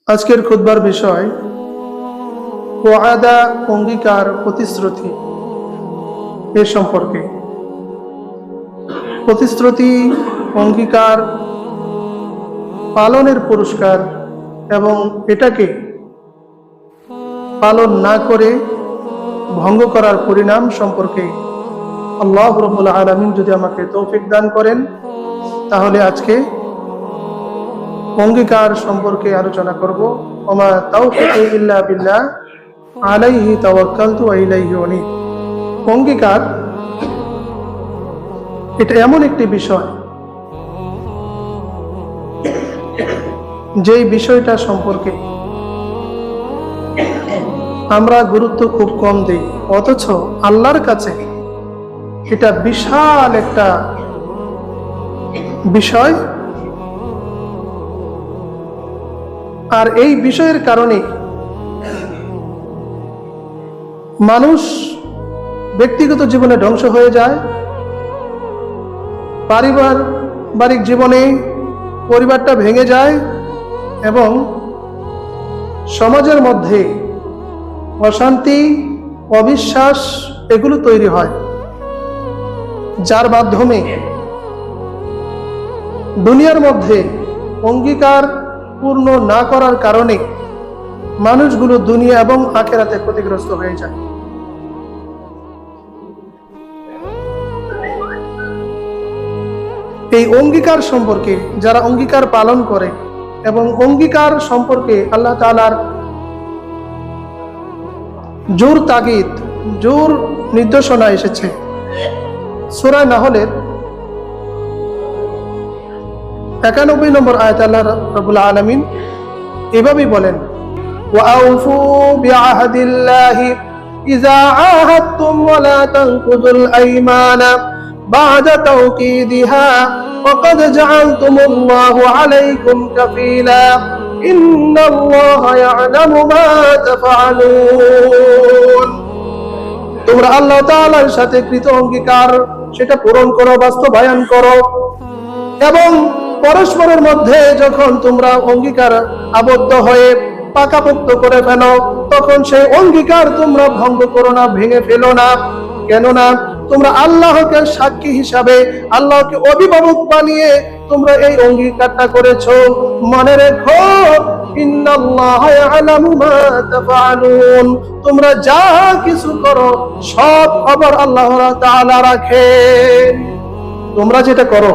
আজকের খুতবার বিষয় ওয়াদা, অঙ্গীকার, প্রতিশ্রুতি এ সম্পর্কে। প্রতিশ্রুতি, অঙ্গীকার পালনের পুরস্কার এবং এটাকে পালন না করে ভঙ্গ করার পরিণাম সম্পর্কে আল্লাহ রাব্বুল আলামিন যদি আমাকে তৌফিক দান করেন তাহলে আজকে অঙ্গীকার সম্পর্কে আলোচনা করব। ওমা তাওফিকি ইল্লা বিল্লাহ আলাইহি তাওয়াক্কালতু ওয়া ইলাইহি উনীব। অঙ্গীকার এটা এমন একটি বিষয় যেই বিষয়টা সম্পর্কে আমরা গুরুত্ব খুব কম দিই, অথচ আল্লাহর কাছে এটা বিশাল একটা বিষয়। আর এই বিষয়ের কারণে মানুষ ব্যক্তিগত জীবনে ধ্বংস হয়ে যায়, পারিবারিক জীবনে পরিবারটা ভেঙে যায় এবং সমাজের মধ্যে অশান্তি, অবিশ্বাস এগুলো তৈরি হয়, যার মাধ্যমে দুনিয়ার মধ্যে অঙ্গীকার পূর্ণ না করার কারণে মানুষগুলো দুনিয়া এবং আখিরাতে ক্ষতিগ্রস্ত হয়ে যায়। এই অঙ্গীকার সম্পর্কে যারা অঙ্গীকার পালন করে এবং অঙ্গীকার সম্পর্কে আল্লাহ তাআলার জোর তাগিদ, জোর নির্দেশনা এসেছে। সূরা নাহলের 91 নম্বর আয়াতে আল্লাহ রাব্বুল আলামিন এভাবেই বলেন, ওয়াউফু বিআহদিল্লাহি ইযা আহাদতুম ওয়া লা তানকুযুল আইমানা বা'দা তাওকীদিহা ওয়া ক্বাদ জাআলতুমুল্লাহু আলাইকুম কাফীলা ইন্নাল্লাহা ইয়া'লামু মা তাফআলুন। তোমরা আল্লাহ তাআলার সাথে কৃত অঙ্গীকার সেটা পূরণ করো, বাস্তবায়ন করো এবং পরস্পরের মধ্যে যখন তোমরা অঙ্গীকার আবদ্ধ হয়ে পাকাপোক্ত করে ফেলো তখন সেই অঙ্গীকার তোমরা ভঙ্গ করো না, ভেঙে ফেলো না। কেননা তোমরা আল্লাহকে সাক্ষী হিসাবে, আল্লাহকে অভিভাবক বানিয়ে তোমরা এই অঙ্গীকারটা করেছো। মনে রেখো, ইন্নাল্লাহা ইয়ালামু মা তাফআলুন, তোমরা যা কিছু করো সব খবর আল্লাহ তাআলা রাখেন। তোমরা যেটা করো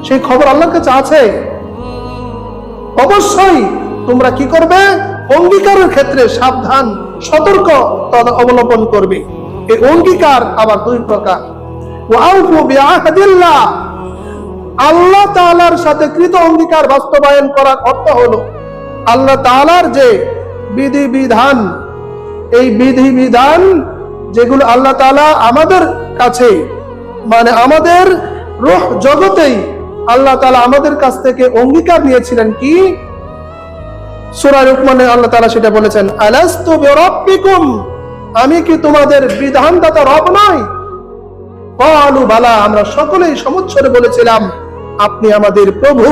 সেই খবর আল্লাহর কাছে আছে। অবশ্যই তোমরা কি করবে? অঙ্গীকারের ক্ষেত্রে সাবধান, সতর্ক অবলম্বন করবে। এই অঙ্গীকার আবার দুই প্রকার। ওয়াউফু বিআহদিল্লাহ, আল্লাহ তাআলার সাথে কৃত অঙ্গীকার বাস্তবায়ন করার অর্থ হলো আল্লাহ তাআলার যে বিধিবিধান, এই বিধিবিধান যেগুলো আল্লাহ তাআলা আমাদের কাছে, মানে আমাদের রূহ জগতেই আল্লাহ তাআলা আমাদের কাছ থেকে অঙ্গীকার নিয়েছিলেন কি? সূরা লুকমানে আল্লাহ তাআলা সেটা বলেছেন, আলাস্তু বিরাব্বিকুম, আমি কি তোমাদের বিধানদাতা রব নই? ক্বালু বালা, আমরা সকলেই সমুচ্চরে বলেছিলাম আপনি আমাদের প্রভু,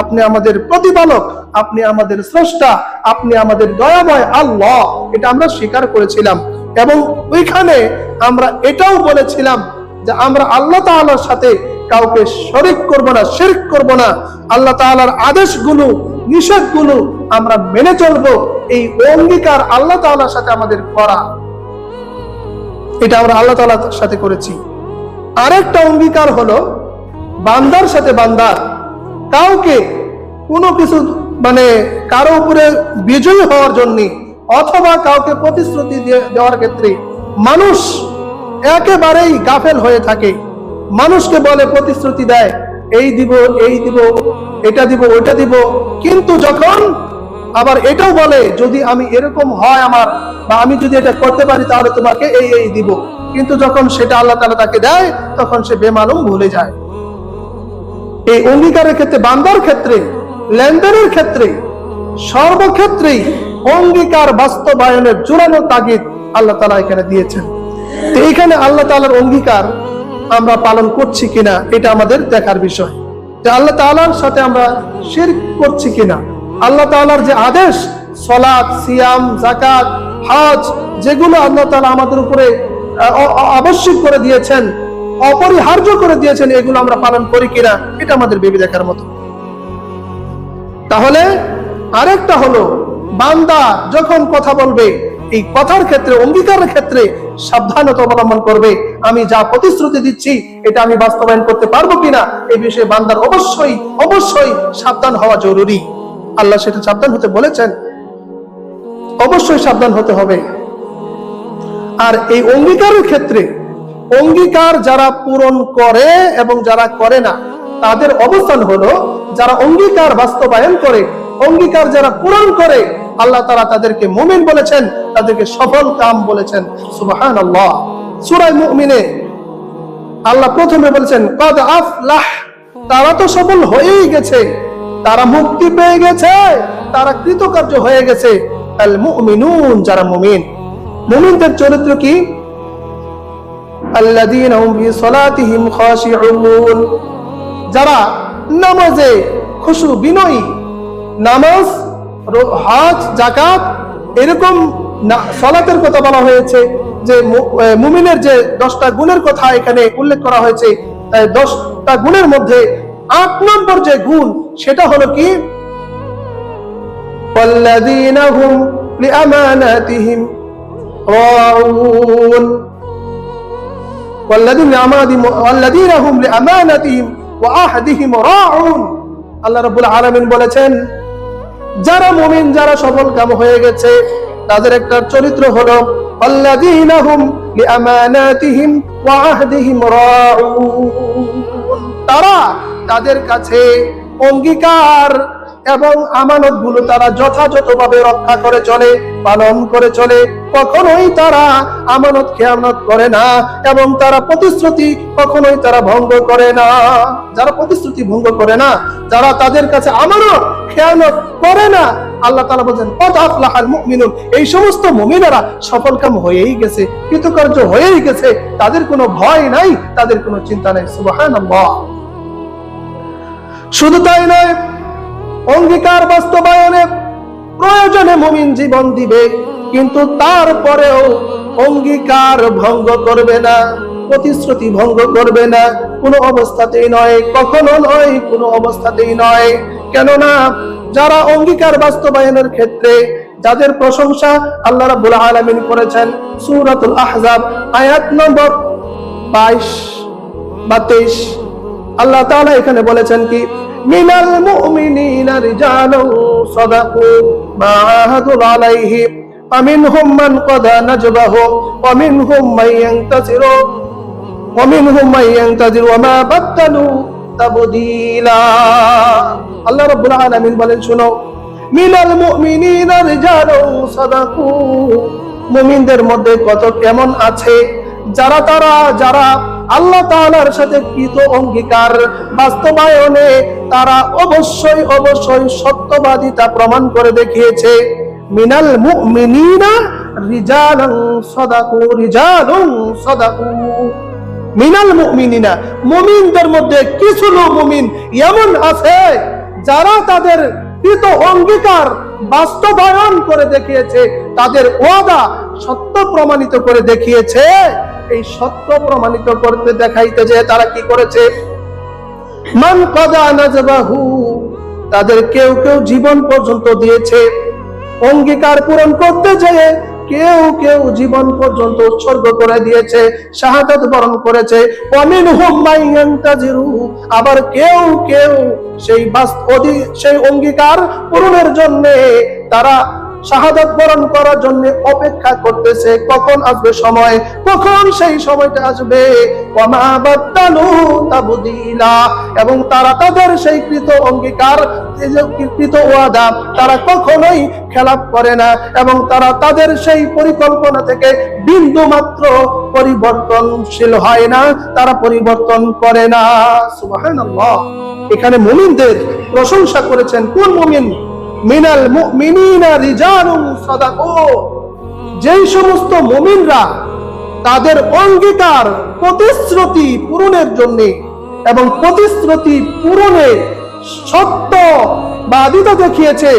আপনি আমাদের প্রতিপালক, আপনি আমাদের স্রষ্টা, আপনি আমাদের দয়াময় আল্লাহ। এটা আমরা স্বীকার করেছিলাম এবং ওইখানে আমরা এটাও বলেছিলাম যে আমরা আল্লাহ তাআলার সাথে কাউকে শরীক করব না, শিরক করব না। আল্লাহ তাআলার আদেশগুলো, নিষেধগুলো আমরা মেনে চলবো। এই অঙ্গীকার আল্লাহ তাআলার সাথে আমাদের করা, এটা আমরা আল্লাহ তাআলার সাথে করেছি। আরেকটা অঙ্গীকার হলো বান্দার সাথে বান্দার, কাউকে কোনো কিছু মানে কারো উপরে বিজয়ী হওয়ার জন্য অথবা কাউকে প্রতিশ্রুতি দেওয়ার ক্ষেত্রে মানুষ একেবারেই গাফেল হয়ে থাকে। মানুষকে বলে, প্রতিশ্রুতি দেয়, এই দিব, এই দিব, এটা দিব, ওইটা দিব, কিন্তু যখন আবার এটাও বলে যদি আমি এরকম হয় আমার, বা আমি যদি এটা করতে পারি তাহলে তোমাকে এই এই দিব, কিন্তু যখন সেটা আল্লাহ তাআলা তাকে দেয় তখন সে বেমালুম ভুলে যায়। এই অঙ্গীকারের ক্ষেত্রে, বান্দার ক্ষেত্রে, লেনদেনের ক্ষেত্রে, সর্বক্ষেত্রেই অঙ্গীকার বাস্তবায়নের জোরালো তাগিদ আল্লাহ তাআলা এখানে দিয়েছেন। তো এইখানে আল্লাহ তাআলার অঙ্গীকার আমরা পালন করছি কিনা এটা আমাদের দেখার বিষয়, যে আল্লাহ তাআলার সাথে আমরা শিরক করছি কিনা। আল্লাহ তাআলার যে আদেশ, সালাত, সিয়াম, যাকাত, হজ, যেগুলো আল্লাহ তাআলা আমাদের উপরে আবশ্যক করে দিয়েছেন, অপরিহার্য করে দিয়েছেন, এগুলো আমরা পালন করি কিনা, এটা আমাদের ভেবে দেখার মতো। তাহলে আরেকটা হলো, বান্দা যখন কথা বলবে, এই কথার ক্ষেত্রে, অঙ্গীকারের ক্ষেত্রে সাবধানতা অবলম্বন করবে। আমি যা প্রতিশ্রুতি দিচ্ছি এটা আমি বাস্তবায়ন করতে পারবো কিনা, এই বিষয়ে বান্দার অবশ্যই অবশ্যই সাবধান হওয়া জরুরি। আল্লাহ সেটা সাবধান হতে বলেছেন, অবশ্যই সাবধান হতে হবে। আর এই অঙ্গীকারের ক্ষেত্রে, অঙ্গীকার যারা পূরণ করে এবং যারা করে না, তাদের অবস্থান হলো, যারা অঙ্গীকার বাস্তবায়ন করে, অঙ্গীকার যারা পূরণ করে, আল্লাহ তাআলা তাদেরকে মুমিন বলেছেন, তাদেরকে সফল কাম বলেছেন। সুবহানাল্লাহ। সূরা মুমিনে আল্লাহ প্রথমে বলেছেন কদ আফলাহ, তারা তো সফল হয়েই গেছে, তারা মুক্তি পেয়ে গেছে, তারা কৃতকার্য হয়ে গেছে। আল মুমিনুন, যারা মুমিন। মুমিনদের চরিত্র কি? আল্লাযীনা হুম ফি সালাতিহিম খাশিউন, যারা নামাজে খুশু বিনয়ী, নামাজ, হজ, যাকাত, এরকম সালাতের কথা বলা হয়েছে, যে মুমিনের যে 10টা গুণের কথা এখানে উল্লেখ করা হয়েছে, 10টা গুণের মধ্যে 8 নম্বর যে গুণ, সেটা হলো কি? ওয়াল্লাযীনা হুম লিআমানাতিহিম রাউন, ওয়াল্লাযীনা হুম লিআমানাতিহিম ওয়া আহদিহিম রাউন। আল্লাহ রাব্বুল আলামিন বলেছেন, যারা মুমিন, যারা সফল কাম হয়ে গেছে, তাদের একটা চরিত্র হলো আল্লাযীনা হুম লিআমানাতিহিম ওয়া আহদিহিম রাউন, তারা তাদের কাছে অঙ্গীকার এবং আমানতগুলো তারা যথাযথভাবে রক্ষা করে চলে, পালন করে চলে। কখনোই তারা আমানত খেয়ানত করে না এবং তারা প্রতিশ্রুতি কখনোই তারা ভঙ্গ করে না। যারা প্রতিশ্রুতি ভঙ্গ করে না, যারা তাদের কাছে আমানত খেয়ানত করে না, আল্লাহ তাআলা বলেন কদ আফলাহাল মুমিনুন, এই সমস্ত মুমিনেরা সফলকাম হয়েই গেছে, কৃতকার্য হয়েই গেছে, তাদের কোনো ভয় নাই, তাদের কোনো চিন্তা নাই। সুবহানাল্লাহ। শুধু তাই নয়, অঙ্গীকার বাস্তবায়নে প্রয়োজনে মুমিন জীবন দিবে, কিন্তু তারপরেও অঙ্গীকার ভঙ্গ করবে না, প্রতিশ্রুতি ভঙ্গ করবে না, কোনো অবস্থাতেই নয়, কখনো নয়, কোনো অবস্থাতেই নয়। কেননা যারা অঙ্গীকার বাস্তবায়নের ক্ষেত্রে যাদের প্রশংসা আল্লাহ রাব্বুল আলামিন করেছেন, সূরাতুল আহজাব আয়াত নম্বর 22 বা 23, আল্লাহ তাআলা এখানে বলেছেন কি? মিনাল মুমিনিনা রিজালুন সাদাকু মা আহাদু আলাইহি ফামিনহুম মান কাদা নাজবাহু ওয়া মিনহুম মান ইয়ানতাসিরু ওয়া মিনহুম মান ইয়ানতাজিরু ওয়া মা বাদদালু তাবদীলা। আল্লাহ রাব্বুল আলামিন বলেন, শুনো, মিনাল মুমিনিনা রিজালুন সাদাকু, মুমিনদের মধ্যে কত কেমন আছে যারা আল্লাহ তাআলার সাথে কৃত অঙ্গীকার বাস্তবায়নে তারা অবশ্যই অবশ্যই সত্যবাদিতা প্রমাণ করে দেখিয়েছে। মিনাল মুমিনিনা রিজালুন সাদাকু, মিনাল মুমিনিনা, মুমিনদের মধ্যে কিছু মুমিন এমন আছে যারা তাদের কৃত অঙ্গীকার বাস্তবায়ন করে দেখিয়েছে, তাদের ওয়াদা সত্য প্রমাণিত করে দেখিয়েছে। এই সত্য প্রমাণিত করতে দেখাইতে যে তারা কি করেছে? মান কাদা নাজবাহু, তাদের কেউ কেউ জীবন পর্যন্ত দিয়েছে। অঙ্গীকার পূরণ করতে যেয়ে কেউ কেউ জীবন পর্যন্ত উৎসর্গ করে দিয়েছে, শাহাদাত বরণ করেছে। ওয়া মিনহুম মান ইয়ানতাজিরু, আবার কেউ কেউ সেই অঙ্গীকার পূরণের জন্য তারা শাহাদাত বরণ করার জন্য অপেক্ষা করতেছে, কখন আসবে সময়, কখন সেই সময়টা আসবে। ওয়া মা বাদদালু তাবদীলা, এবং তারা তাদের সেই কৃত অঙ্গীকার, কৃত ওয়াদা তারা কখনোই খেলাপ করে না, এবং তারা তাদের সেই পরিকল্পনা থেকে বিন্দু মাত্র পরিবর্তনশীল হয় না, তারা পরিবর্তন করে না। সুবহানাল্লাহ। এখানে মুমিনদের প্রশংসা করেছেন। কোন মুমিন? মিনাল মুমিনিনা রিজালুন সাদাকু, যেই সমস্ত মুমিনরা তাদের অঙ্গীকার প্রতিশ্রুতি পূরণের জন্য এবং প্রতিশ্রুতি পূরণে সত্য বাদিতা দেখিয়েছে,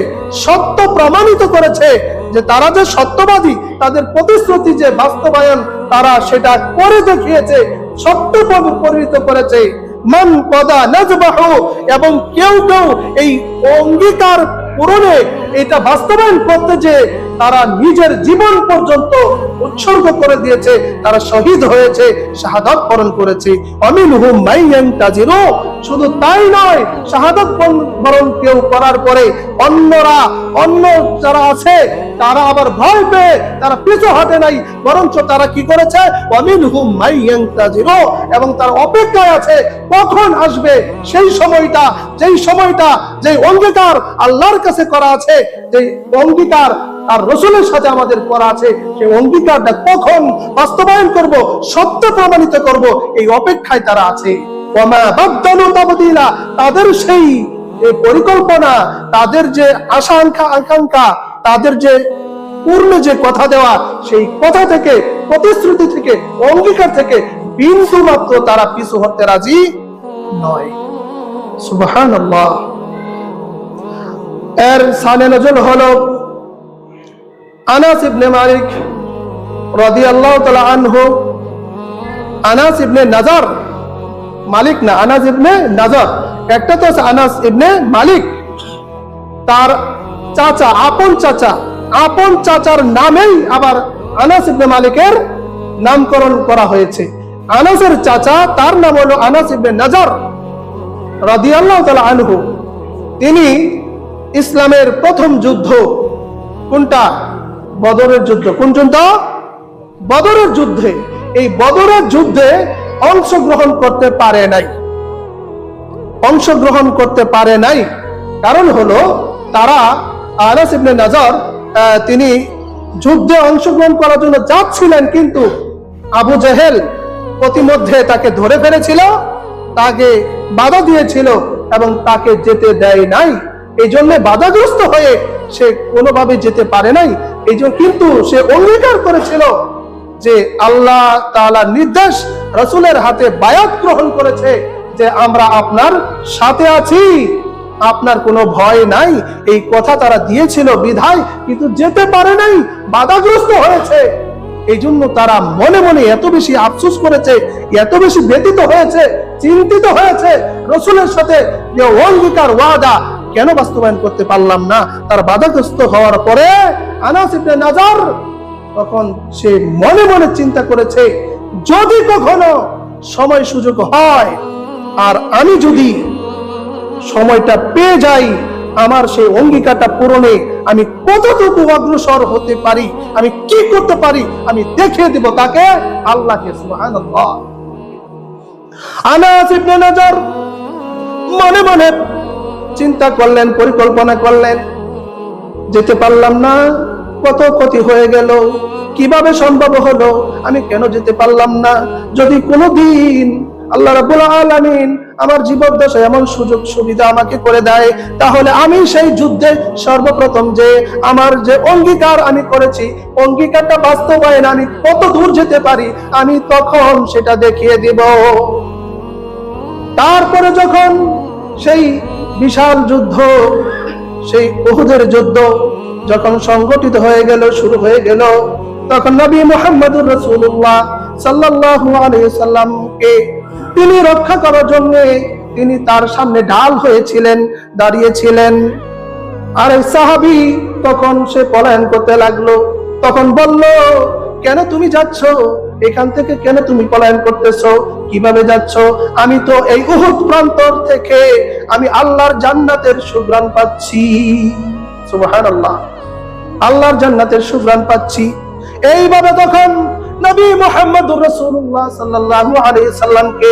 সত্য প্রমাণিত করেছে যে তারা যে সত্যবাদী, তাদের প্রতিশ্রুতি যে বাস্তবায়ন তারা সেটা করে দেখিয়েছে, সত্য পরিণত করেছে। মান কদা নাজবাহু, এবং কেউ কেউ এই অঙ্গীকার পূরণে এটা বাস্তবায়ন করতে যে তারা নিজের জীবন পর্যন্ত উৎসর্গ করে দিয়েছে, তারা শহীদ হয়েছে, শাহাদাত বরণ করেছে। আমিনহুম মাইয়ান তাজিরু, শুধু তাই নয়, শাহাদাত বরণ কেউ করার পরে অন্য যারা আছে তারা আবার ভয় পেয়ে তারা পিছু হাঁটে নাই, বরঞ্চ তারা কি করেছে, আমিনহুম মাইয়ান তাজিরু, এবং তার অপেক্ষায় আছে কখন আসবে সেই সময়টা, যেই অঙ্গীকার আল্লাহর কাছে করা আছে, যে অঙ্গীকার আর রাসূলের সাথে আমাদের করা আছে, সেই অঙ্গীকারটা কখন বাস্তবায়ন করব, সত্য প্রমাণিত করব, এই অপেক্ষায় তারা আছে। ওয়ামা বাদদালু তাবদীলা, তাদের সেই পরিকল্পনা, তাদের যে আকাঙ্ক্ষা, তাদের যে পূর্ণ যে কথা দেওয়া, সেই কথা থেকে, প্রতিশ্রুতি থেকে, অঙ্গীকার থেকে বিন্দু মাত্র তারা পিছু হতে রাজি নয়। সুবহানাল্লাহ। এর শানে নজুল হলো আনাস ইবনে মালিক রাদিয়াল্লাহু তাআলা আনহু। আনাস ইবনে নাজার, মালিক না, আনাস ইবনে নাজার, একটা তো আনাস ইবনে মালিক, তার চাচা, আপন চাচার নামেই আবার আনাস ইবনে মালিকের নামকরণ করা হয়েছে। আনাসের চাচা, তার নাম হলো আনাস ইবনে নাজার রাদিয়াল্লাহু তাআলা আনহু। তিনি ইসলামের প্রথম যুদ্ধ কোনটা? বদরের যুদ্ধ। কোন যুদ্ধ? বদরের যুদ্ধে। এই বদরের যুদ্ধে অংশগ্রহণ করতে পারে নাই। কারণ হলো তারা, আনাস ইবনে নাজার তিনি যুদ্ধে অংশগ্রহণ করার জন্য যাচ্ছিলেন, কিন্তু আবু জেহেল প্রতিমধ্যে তাকে ধরে ফেলেছিল, তাকে বাধা দিয়েছিল এবং তাকে যেতে দেয় নাই। এই জন্য বাধাগ্রস্ত হয়ে সে কোনোভাবে যেতে পারে নাই। এই জন্য কিন্তু সে অঙ্গীকার করেছিল যে আল্লাহ তাআলার নির্দেশ, রাসূলের হাতে বায়াত গ্রহণ করেছে যে আমরা আপনার সাথে আছি, আপনার কোনো ভয় নাই। এই কথা তারা দিয়েছিল বিধায় কিন্তু যেতে পারে নাই, বাধাগ্রস্ত হয়েছে। এই জন্য তারা মনে মনে এত বেশি আফসোস করেছে, এত বেশি ব্যথিত হয়েছে, চিন্তিত হয়েছে, রাসূলের সাথে যে অঙ্গীকার, ওয়াদা কেন বাস্তবায়ন করতে পারলাম না। তার বাধাগ্রস্ত হওয়ার পরে আনাস ইবনে নাজার তখন সে মনে মনে চিন্তা করেছে, যদি কখনো সময় সুযোগ হয় আর আমি যদি সময়টা পেয়ে যাই, আমার সেই অঙ্গীকারটা পূরণে আমি কতটুকু অগ্রসর হতে পারি, আমি কি করতে পারি, আমি দেখিয়ে দিব তাকে, আল্লাহকে। সুবহানাল্লাহ। আনাস ইবনে নাজার মনে মনে চিন্তা করলেন, পরিকল্পনা করলেন, যেতে পারলাম না, কত ক্ষতি হয়ে গেল, কিভাবে সম্ভব হলো, আমি কেন যেতে পারলাম না। যদি কোনোদিন আল্লাহ রাব্বুল আলামিন আমার জীবদ্দশায় এমন সুযোগ সুবিধা আমাকে করে দেয়, তাহলে আমি সেই যুদ্ধে সর্বপ্রথম যে আমার যে অঙ্গীকার আমি করেছি, অঙ্গীকারটা বাস্তবায়ন আমি কত দূর যেতে পারি, আমি তখন সেটা দেখিয়ে দিব। তারপরে যখন সেই বিশাল যুদ্ধ, সেই উহুদের যুদ্ধ যখন সংগঠিত হয়ে গেল, শুরু হয়ে গেল, তখন নবী মুহাম্মদুর রাসূলুল্লাহ সাল্লাল্লাহু আলাইহি সাল্লামকে তিনি রক্ষা করার জন্য তিনি তার সামনে ঢাল হয়েছিলেন, দাঁড়িয়েছিলেন। আর এই সাহাবী তখন সে পলায়ন করতে লাগলো। তখন বলল, কেন তুমি যাচ্ছ এখান থেকে, কেন তুমি পলায়ন করতেছো, কিভাবে যাচ্ছ? আমি তো এই উহুদ প্রান্তর থেকে আমি আল্লাহর জান্নাতের সুঘ্রাণ পাচ্ছি। সুবহানাল্লাহ, আল্লাহর জান্নাতের সুঘ্রাণ পাচ্ছি। এইভাবে তখন নবী মুহাম্মদুর রাসূলুল্লাহ সাল্লাল্লাহু আলাইহি সাল্লামকে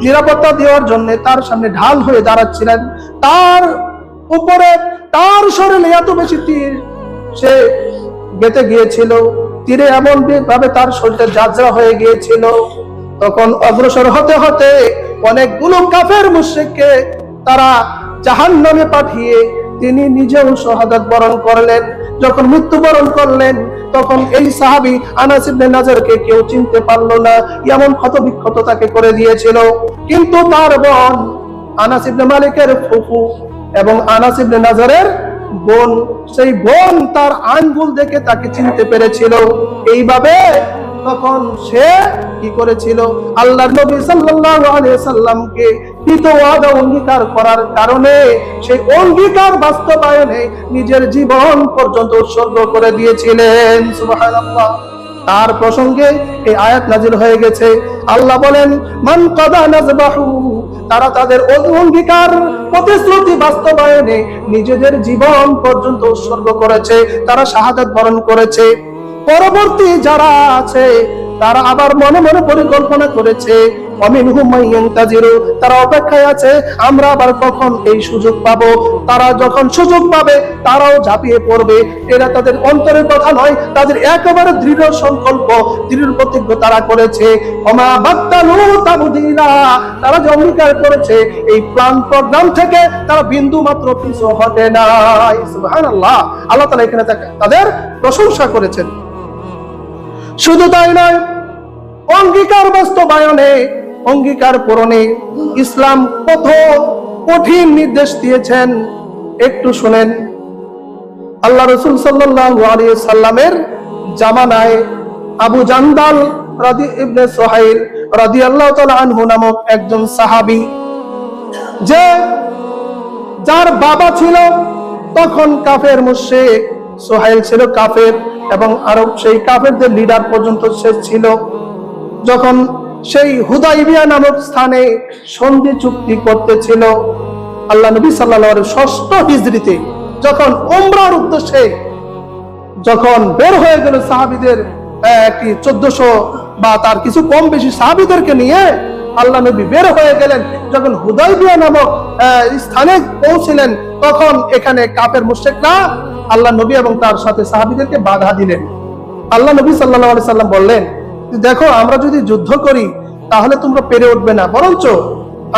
নিরাপত্তা দেওয়ার জন্য তার সামনে ঢাল হয়ে দাঁড়াচ্ছিলেন। তার উপরে, তার শরীরে এত বেশি তীর সে গেঁথে গিয়েছিল, তীরে এমন ভাবে তার শরীরটা ঝাঁঝরা হয়ে গিয়েছিল। তখন অগ্রসর হতে হতে অনেকগুলো কাফের মুশরিককে তারা জাহান্নামে পাঠিয়ে তিনি নিজেও শাহাদাত বরণ করলেন। যখন মৃত্যুবরণ করলেন, তখন এই সাহাবী আনাস ইবনে নাজারকে কেউ চিনতে পারলো না, এমন ক্ষতবিক্ষত তাকে করে দিয়েছিল। কিন্তু তার বোন আনাস ইবনে মালিকের ফুফু এবং আনাস ইবনে নাজারের বোন। সেই বোন তার আঙ্গুল দেখে তাকে চিনতে পেরেছিল। এইভাবে তখন সে কি করেছিল, আল্লাহর নবী সাল্লাল্লাহু আলাইহি সাল্লামকে কৃত ওয়াদা অঙ্গীকার করার কারণে সেই অঙ্গীকার বাস্তবায়নে নিজের জীবন পর্যন্ত উৎসর্গ করে দিয়েছিলেন। সুবহানাল্লাহ। তার প্রসঙ্গে এই আয়াত নাজিল হয়ে গেছে। আল্লাহ বলেন, মান কাদা নাজবাহু, তারা তাদের অঙ্গীকার প্রতিশ্রুতি বাস্তবায়নে নিজেদের জীবন পর্যন্ত উৎসর্গ করেছে, তারা শাহাদাত বরণ করেছে। পরবর্তী যারা আছে তারা আবার মনে মনে পরিকল্পনা করেছে, অমিনহুম মাইয়ান্তাজিরু, তারা অপেক্ষায় আছে আমরা আবার কখন এই সুযোগ পাবো। তারা যখন সুযোগ পাবে তারাও ঝাঁপিয়ে পড়বে। এরা তাদের অন্তরের কথা নয়, তাদের একেবারে দৃঢ় সংকল্প, দৃঢ় প্রতিজ্ঞ তারা করেছে। ওমা বাদদালু তাবদীলা, তারা যে অঙ্গীকার করেছে এই প্ল্যান প্রোগ্রাম থেকে তারা বিন্দু মাত্র পিছু হটে নাই। সুবহানাল্লাহ। আল্লাহ তাআলা এখানে তাদের প্রশংসা করেছেন। শুধু তাই নয়, অঙ্গীকার বাস্তবায়নে, অঙ্গীকার পূরণে ইসলাম কত কঠিন নির্দেশ দিয়েছেন একটু শুনেন। আল্লাহ রাসূল সাল্লাল্লাহু আলাইহি সাল্লামের জামানায় আবু জান্দাল ইবনে সুহাইল রাদিয়াল্লাহু তাআলা আনহু নামক একজন সাহাবী, যার বাবা ছিল তখন কাফের মুশরিক, সুহাইল ছিল কাফের এবং আরব সেই কাফেরদের লিডার পর্যন্ত সে ছিল। যখন সেই হুদাইবিয়া নামক স্থানে সন্ধি চুক্তি করতেছিল, আল্লাহ নবী সাল্লাল্লাহু আলাইহি ওয়াসাল্লাম 6ষ্ঠ হিজরিতে যখন উমরার উদ্দেশ্যে যখন বের হয়ে গেল সাহাবীদের একটি 1400 বা তার কিছু কম বেশি সাহাবীদেরকে নিয়ে আল্লাহ নবী বের হয়ে গেলেন। যখন হুদাইবিয়া নামক স্থানে পৌঁছলেন তখন এখানে কাফের মুশরিকরা আল্লাহ নবী এবং তার সাথে সাহাবীদেরকে বাধা দিলেন। আল্লাহ নবী সাল্লাল্লাহু আলাইহি সাল্লাম বললেন, দেখো আমরা যদি যুদ্ধ করি তাহলে তোমরা পেরে উঠবে না, বরঞ্চ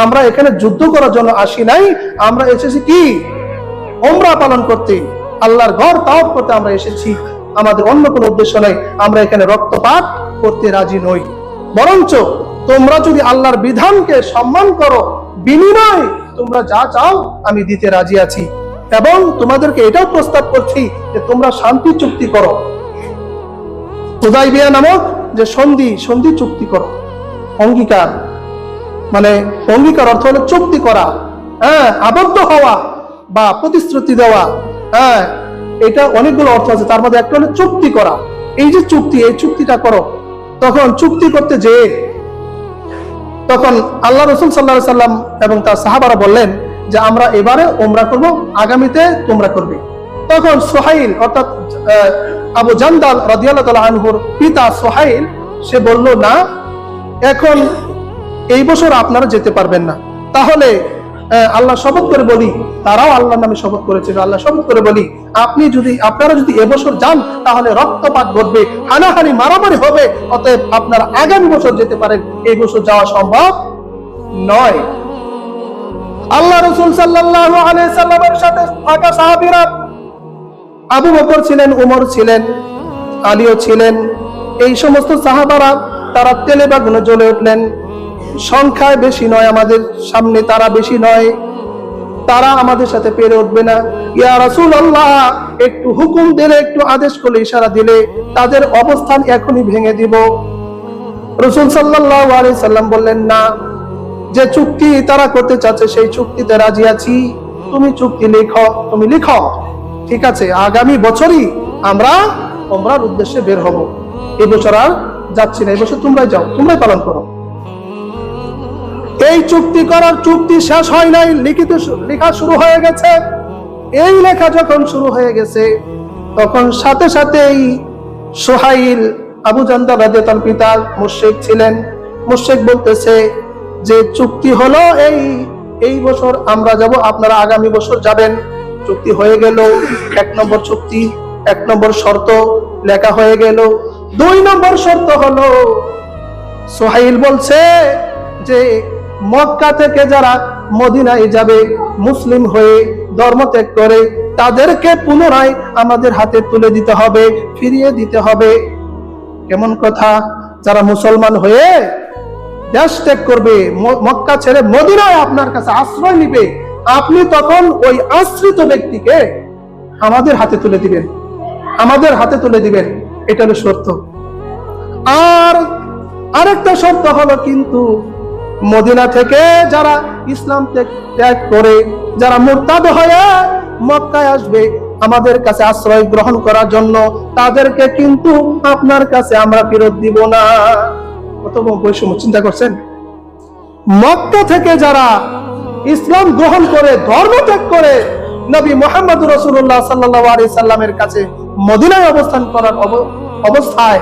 আমরা এখানে যুদ্ধ করার জন্য আসি নাই, আমরা এসেছি কি উমরা পালন করতে, আল্লাহর ঘর তাওয়াফ করতে আমরা এসেছি, আমাদের অন্য কোনো উদ্দেশ্য নাই, আমরা এখানে রক্তপাত করতে রাজি নই। বরঞ্চ তোমরা যদি আল্লাহর বিধানকে সম্মান করো, বিনিময় তোমরা যা চাও আমি দিতে রাজি আছি, এবং তোমাদেরকে এটাও প্রস্তাব করছি যে তোমরা শান্তি চুক্তি করো। হুদাইবিয়া নামক যে সন্ধি চুক্তি করো। অঙ্গীকার মানে অঙ্গীকার অর্থ হলো চুক্তি করা, আবদ্ধ হওয়া বা প্রতিশ্রুতি দেওয়া। এটা অনেকগুলো অর্থ আছে, তার মধ্যে একটা হলো চুক্তি করা। এই যে চুক্তি, এই চুক্তিটা করো। তখন চুক্তি করতে যেয়ে তখন আল্লাহ রাসূল সাল্লাল্লাহু আলাইহি সাল্লাম এবং তার সাহাবারা বললেন যে আমরা এবারে উমরা করব, আগামীতে তোমরা করবে। তখন সুহাইল অর্থাৎ আবু জান্দাল রাদিয়াল্লাহু তাআলা আনহুর পিতা সুহাইল সে বলল, না এখন এই বছর আপনারা যেতে পারবেন না, তাহলে আল্লাহ শপথ করে বলি, তারাও আল্লাহর নামে শপথ করেছিল, আল্লাহ শপথ করে বলি আপনারা যদি এবছর যান তাহলে রক্তপাত ঘটবে, হানাহানি মারামারি হবে, অতএব আপনারা আগামী বছর যেতে পারেন, এই বছর যাওয়া সম্ভব নয়। আল্লাহ রাসূল সাল্লাল্লাহু আলাইহি সাল্লামের সাথে থাকা সাহাবীরা আবু বকর ছিলেন, উমর ছিলেন, আলীও ছিলেন। এই সমস্ত সাহাবারা তারা তেলে বাগুনে জ্বলে উঠলেন। সংখ্যায় বেশি নয়, আমাদের সামনে তারা বেশি নয়, তারা আমাদের সাথে পেরে উঠবে না। ইয়া রাসূলুল্লাহ, একটু হুকুম দিলে, একটু আদেশ করলে, ইশারা দিলে তাদের অবস্থান এখনই ভেঙে দিব। রাসূল সাল্লাল্লাহু আলাইহি সাল্লাম বললেন, না, যে চুক্তি তারা করতে চাচ্ছে সেই চুক্তিতে রাজি আছি, তুমি চুক্তি লিখো, তুমি লিখো, ঠিক আছে, আগামী বছরই আমরা উমরার উদ্দেশ্যে বের হব, এই বছর আর যাচ্ছি না, এই বছর তোমরাই যাও, তোমরাই পালন করো। এই চুক্তি শেষ হয় নাই, লেখা শুরু হয়ে গেছে। এই লেখা যখন শুরু হয়ে গেছে তখন সাথে সাথেই সুহাইল, আবু জান্দাল রাদিয়াল্লাহু তাআলা পিতা মুশরিক ছিলেন, মুশরিক বলতেছে যে চুক্তি হলো এই বছর আমরা যাব, আপনারা আগামী বছর যাবেন। চুক্তি হয়ে গেল, 1 নম্বর চুক্তি, 1 নম্বর শর্ত লেখা হয়ে গেল। 2 নম্বর শর্ত হলো সুহাইল বলছে যে মক্কা থেকে যারা মদিনায় যাবে মুসলিম হয়ে ধর্ম ত্যাগ করে তাদেরকে পুনরায় আমাদের হাতে তুলে দিতে হবে, ফিরিয়ে দিতে হবে। কেমন কথা, যারা মুসলমান হয়ে দেশ ত্যাগ করবে, মক্কা ছেড়ে মদিনায় আপনার কাছে আশ্রয় নিবে, আপনি তখন ওই আশ্রিত ব্যক্তিকে আমাদের হাতে তুলে দিবেন, আমাদের হাতে তুলে দিবেন। এটা হলো শর্ত। আর আরেকটা শর্ত হলো, কিন্তু মদিনা থেকে যারা ইসলাম ত্যাগ করে, যারা মুরতাদ হয়ে মক্কায় আসবে আমাদের কাছে আশ্রয় গ্রহণ করার জন্য, তাদেরকে কিন্তু আপনার কাছে আমরা ফেরত দিব না। কত বৈষম্য, চিন্তা করছেন? মক্কা থেকে যারা ইসলাম গ্রহণ করে, ধর্ম ত্যাগ করে নবী মুহাম্মদ রাসূলুল্লাহ সাল্লাল্লাহু আলাইহি সাল্লামের কাছে মদিনায় অবস্থান করার অবস্থায়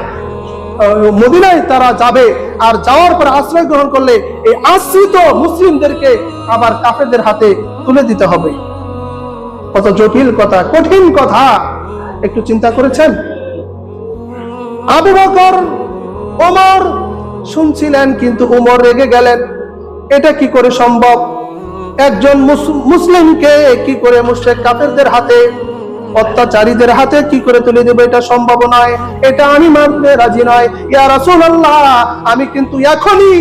মদিনায় তারা যাবে, আর যাওয়ার পর আশ্রয় গ্রহণ করলে এই আশ্রিত মুসলিমদেরকে আবার কাফেরদের হাতে তুলে দিতে হবে। কত জটিল কথা, কঠিন কথা, একটু চিন্তা করেছেন? আবু বকর, ওমর শুনছিলেন, কিন্তু ওমর রেগে গেলেন। এটা কি করে সম্ভব? একজন মুসলিমকে কি করে মুশরিক কাফেরদের হাতে, অত্যাচারীদের হাতে কি করে তুলে দেবে? এটা সম্ভব নয়, এটা আমি মানতে রাজি নয়। ইয়া রাসূলুল্লাহ, আমি কিন্তু এখনই